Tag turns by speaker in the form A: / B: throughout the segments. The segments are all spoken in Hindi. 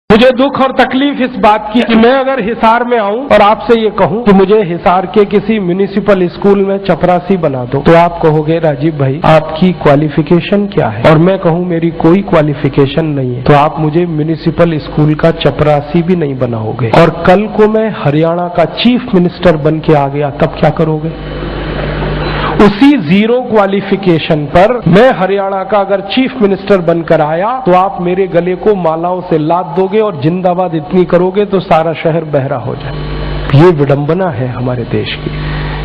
A: मुझे दुख और तकलीफ इस बात की कि मैं अगर हिसार में आऊं और आपसे ये कहूं कि मुझे हिसार के किसी म्युनिसिपल स्कूल में चपरासी बना दो, तो आप कहोगे राजीव भाई आपकी क्वालिफिकेशन क्या है, और मैं कहूं मेरी कोई क्वालिफिकेशन नहीं है, तो आप मुझे म्युनिसिपल स्कूल का चपरासी भी नहीं बनाओगे। और कल को मैं हरियाणा का चीफ मिनिस्टर बन के आ गया, तब क्या करोगे? उसी जीरो क्वालिफिकेशन पर मैं हरियाणा का अगर चीफ मिनिस्टर बनकर आया तो आप मेरे गले को मालाओं से लाद दोगे और जिंदाबाद इतनी करोगे तो सारा शहर बहरा हो जाए। ये विडंबना है हमारे देश की।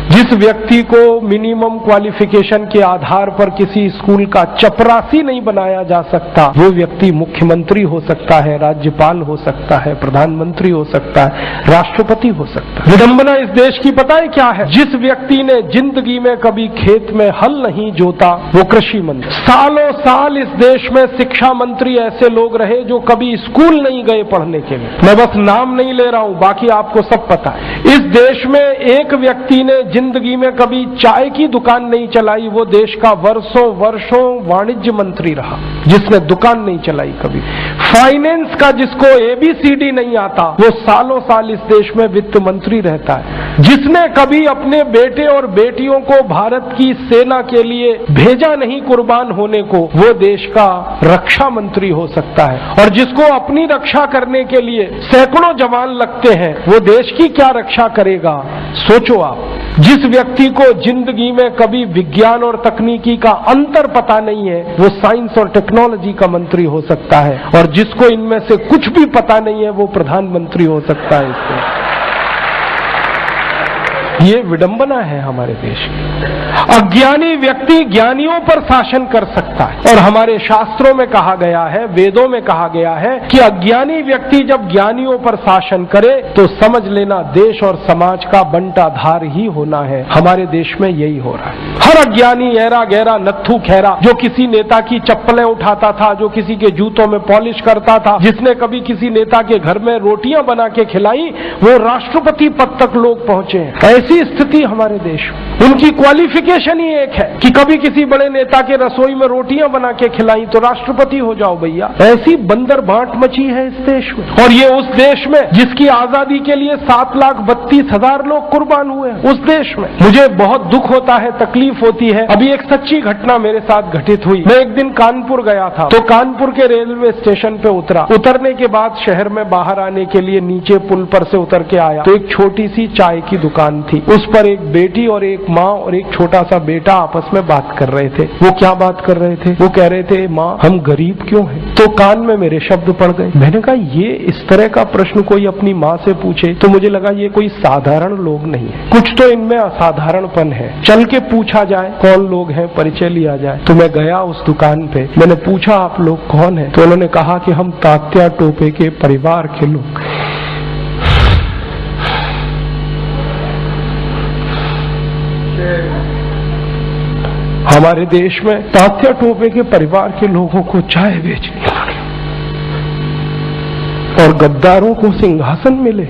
A: जिस व्यक्ति को मिनिमम क्वालिफिकेशन के आधार पर किसी स्कूल का चपरासी नहीं बनाया जा सकता, वो व्यक्ति मुख्यमंत्री हो सकता है, राज्यपाल हो सकता है, प्रधानमंत्री हो सकता है, राष्ट्रपति हो सकता है। विडंबना इस देश की पता है क्या है? जिस व्यक्ति ने जिंदगी में कभी खेत में हल नहीं जोता वो कृषि मंत्री। सालों साल इस देश में शिक्षा मंत्री ऐसे लोग रहे जो कभी स्कूल नहीं गए पढ़ने के लिए। मैं बस नाम नहीं ले रहा हूं, बाकी आपको सब पता है। इस देश में एक व्यक्ति ने जिंदगी में कभी चाय की दुकान नहीं चलाई, वो देश का वर्षों वर्षों वाणिज्य मंत्री रहा जिसने दुकान नहीं चलाई कभी। फाइनेंस का जिसको ABCD नहीं आता वो सालों साल इस देश में वित्त मंत्री रहता है। जिसने कभी अपने बेटे और बेटियों को भारत की सेना के लिए भेजा नहीं कुर्बान होने को, वो देश का रक्षा मंत्री हो सकता है। और जिसको अपनी रक्षा करने के लिए सैकड़ों जवान लगते हैं वो देश की क्या रक्षा करेगा? सोचो आप। जिस व्यक्ति को जिंदगी में कभी विज्ञान और तकनीकी का अंतर पता नहीं है वो साइंस और टेक्नोलॉजी का मंत्री हो सकता है, और जिसको इनमें से कुछ भी पता नहीं है वो प्रधानमंत्री हो सकता है। इससे ये विडंबना है हमारे देश की। अज्ञानी व्यक्ति ज्ञानियों पर शासन कर सकता है, और हमारे शास्त्रों में कहा गया है, वेदों में कहा गया है कि अज्ञानी व्यक्ति जब ज्ञानियों पर शासन करे तो समझ लेना देश और समाज का बंटाधार ही होना है। हमारे देश में यही हो रहा है। हर अज्ञानी ऐरा गहरा नत्थु खैरा जो किसी नेता की चप्पलें उठाता था, जो किसी के जूतों में पॉलिश करता था, जिसने कभी किसी नेता के घर में रोटियां बना के खिलाई, वो राष्ट्रपति पद तक लोग पहुंचे हैं। ऐसी स्थिति हमारे देश में। उनकी क्वालिफिकेशन ही एक है कि कभी किसी बड़े नेता के रसोई में रोटियां बना के खिलाई तो राष्ट्रपति हो जाओ भैया। ऐसी बंदर बांट मची है इस देश में। और ये उस देश में जिसकी आजादी के लिए 7,32,000 लोग कुर्बान हुए हैं, उस देश में। मुझे बहुत दुख होता है, तकलीफ होती है। अभी एक सच्ची घटना मेरे साथ घटित हुई। मैं एक दिन कानपुर गया था, तो कानपुर के रेलवे स्टेशन पे उतरा। उतरने के बाद शहर में बाहर आने के लिए नीचे पुल पर से उतर के आया तो एक छोटी सी चाय की दुकान थी। उस पर एक बेटी और एक माँ और एक छोटा सा बेटा आपस में बात कर रहे थे। वो क्या बात कर रहे थे? वो कह रहे थे, माँ हम गरीब क्यों हैं? तो कान में मेरे शब्द पड़ गए। मैंने कहा ये इस तरह का प्रश्न कोई अपनी माँ से पूछे तो मुझे लगा ये कोई साधारण लोग नहीं है, कुछ तो इनमें असाधारणपन है। चल के पूछा जाए कौन लोग हैं, परिचय लिया जाए। तो मैं गया उस दुकान पे, मैंने पूछा आप लोग कौन है? तो उन्होंने कहा कि हम तात्या टोपे के परिवार के लोग। हमारे देश में तात्या टोपे के परिवार के लोगों को चाय बेचनी पड़ी और गद्दारों को सिंहासन मिले।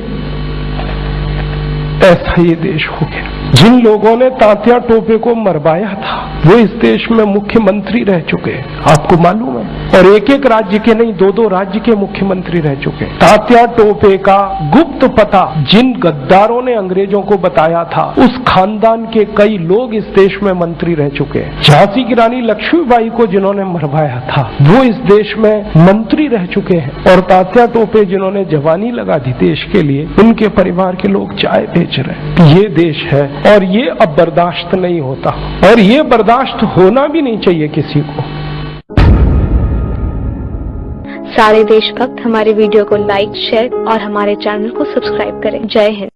A: ऐसा ये देश हो गया। जिन लोगों ने तात्या टोपे को मरवाया था वो इस देश में मुख्यमंत्री रह चुके हैं, आपको मालूम है। और एक एक राज्य के नहीं, 2-2 राज्य के मुख्यमंत्री रह चुके हैं। तात्या टोपे का गुप्त पता जिन गद्दारों ने अंग्रेजों को बताया था, उस खानदान के कई लोग इस देश में मंत्री रह चुके हैं। झांसी की रानी लक्ष्मीबाई को जिन्होंने मरवाया था वो इस देश में मंत्री रह चुके हैं। और तात्या टोपे जिन्होंने जवानी लगा दी देश के लिए, उनके परिवार के लोग चाय बेच रहे हैं। ये देश है और ये अब बर्दाश्त नहीं होता, और ये बर्दाश्त होना भी नहीं चाहिए किसी को।
B: सारे देशभक्त हमारे वीडियो को लाइक, शेयर और हमारे चैनल को सब्सक्राइब करें। जय हिंद।